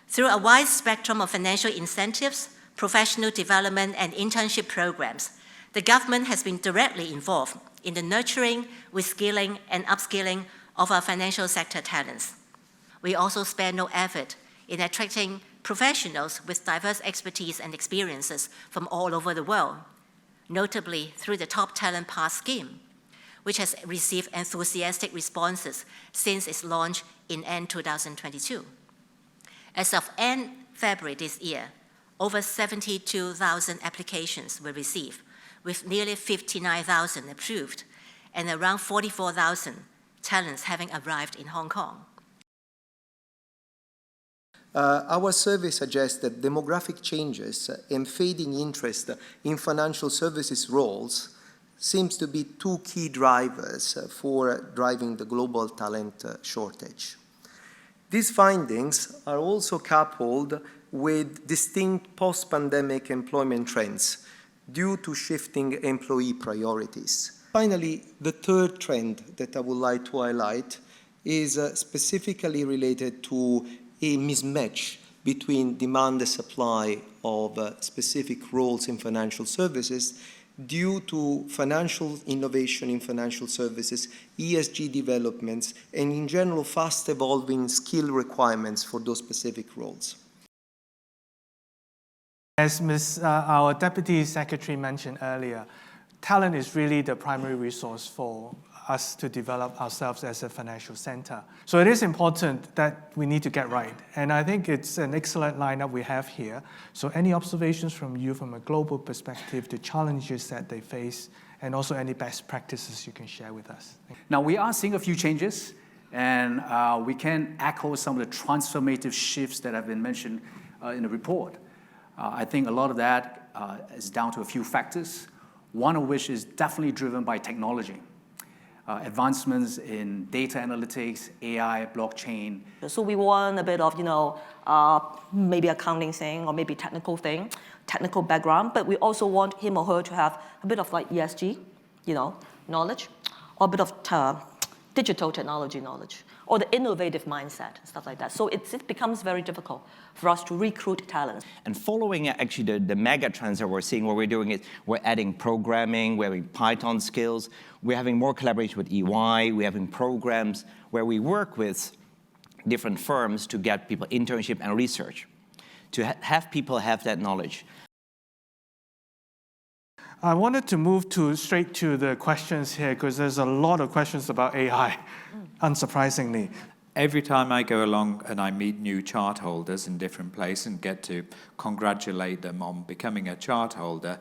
Through a wide spectrum of financial incentives, professional development, and internship programs, the government has been directly involved in the nurturing, reskilling, and upskilling of our financial sector talents. We also spare no effort in attracting professionals with diverse expertise and experiences from all over the world, notably through the Top Talent Pass scheme, which has received enthusiastic responses since its launch in end 2022. As of end February this year, over 72,000 applications were received, with nearly 59,000 approved, and around 44,000 talents having arrived in Hong Kong. Our survey suggests that demographic changes and fading interest in financial services roles seems to be two key drivers for driving the global talent shortage. These findings are also coupled with distinct post-pandemic employment trends due to shifting employee priorities. Finally, the third trend that I would like to highlight is specifically related to a mismatch between demand and supply of specific roles in financial services due to financial innovation in financial services, ESG developments, and in general fast evolving skill requirements for those specific roles. As our Deputy Secretary mentioned earlier, talent is really the primary resource for us to develop ourselves as a financial center. So it is important that we need to get right. And I think it's an excellent lineup we have here. So any observations from you from a global perspective, the challenges that they face, and also any best practices you can share with us. Now, we are seeing a few changes, and we can echo some of the transformative shifts that have been mentioned in the report. I think a lot of that is down to a few factors, one of which is definitely driven by technology. Advancements in data analytics, AI, blockchain. So we want a bit of, maybe accounting thing or maybe technical background, but we also want him or her to have a bit of like ESG, knowledge, or a bit of digital technology knowledge, or the innovative mindset, stuff like that. So it becomes very difficult for us to recruit talent. And following actually the mega trends that we're seeing, what we're doing is we're adding programming, we're having Python skills, we're having more collaboration with EY, we're having programs where we work with different firms to get people internship and research, to have people have that knowledge. I wanted to move straight to the questions here because there's a lot of questions about AI, unsurprisingly. Every time I go along and I meet new chart holders in different places and get to congratulate them on becoming a chart holder,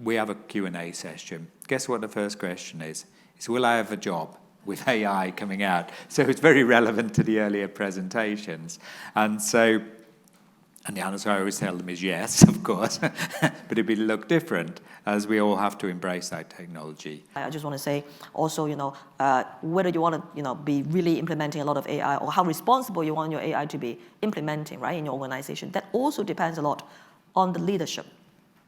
we have a Q&A session. Guess what the first question is? It's, will I have a job with AI coming out? So it's very relevant to the earlier presentations. And the answer I always tell them is yes, of course, but it will look different as we all have to embrace that technology. I just want to say also, whether you want to, be really implementing a lot of AI or how responsible you want your AI to be implementing, right, in your organization, that also depends a lot on the leadership,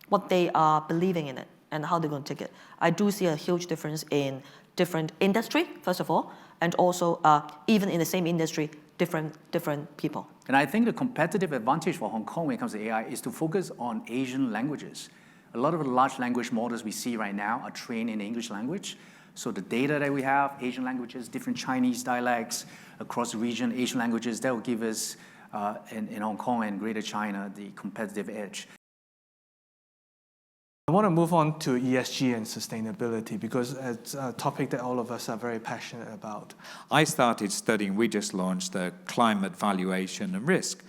what they are believing in it and how they're going to take it. I do see a huge difference in different industry, first of all, and also even in the same industry, different people. And I think the competitive advantage for Hong Kong when it comes to AI is to focus on Asian languages. A lot of the large language models we see right now are trained in the English language. So the data that we have, Asian languages, different Chinese dialects across the region, Asian languages, that will give us, in Hong Kong and Greater China, the competitive edge. I want to move on to ESG and sustainability because it's a topic that all of us are very passionate about. I started studying, we just launched the climate valuation and risk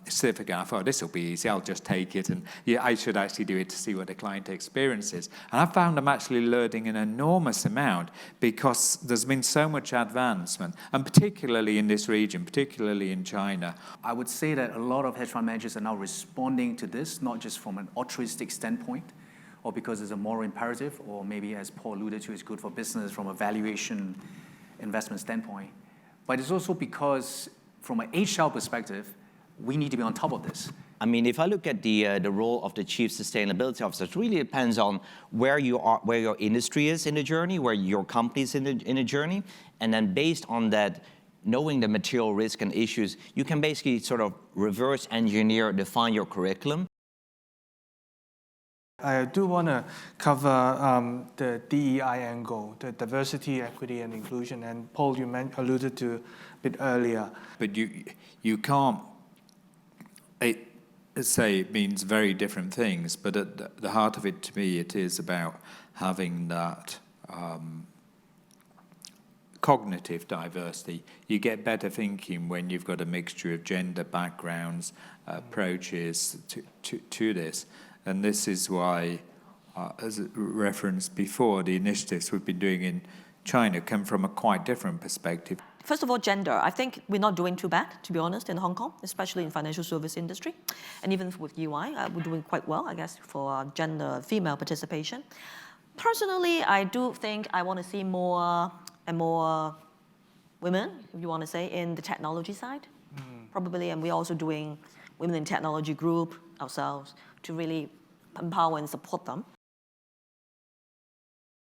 certificate. I thought this will be easy, I'll just take it and I should actually do it to see what the client experience is. And I found I'm actually learning an enormous amount because there's been so much advancement, and particularly in this region, particularly in China. I would say that a lot of hedge fund managers are now responding to this, not just from an altruistic standpoint, or because it's a moral imperative, or maybe, as Paul alluded to, it's good for business from a valuation investment standpoint. But it's also because, from an HR perspective, we need to be on top of this. I mean, if I look at the role of the Chief Sustainability Officer, it really depends on where you are, where your industry is in the journey, where your company is in the journey, and then based on that, knowing the material risk and issues, you can basically sort of reverse engineer, define your curriculum. I do want to cover the DEI angle, the diversity, equity, and inclusion. And Paul, you alluded to a bit earlier. But you can't, say it means very different things, but at the heart of it, to me, it is about having that cognitive diversity. You get better thinking when you've got a mixture of gender backgrounds, approaches to this. And this is why, as referenced before, the initiatives we've been doing in China come from a quite different perspective. First of all, gender. I think we're not doing too bad, to be honest, in Hong Kong, especially in financial service industry. And even with UI, we're doing quite well, I guess, for gender, female participation. Personally, I do think I want to see more and more women, if you want to say, in the technology side, probably. And we're also doing Women in Technology group ourselves to really empower and support them.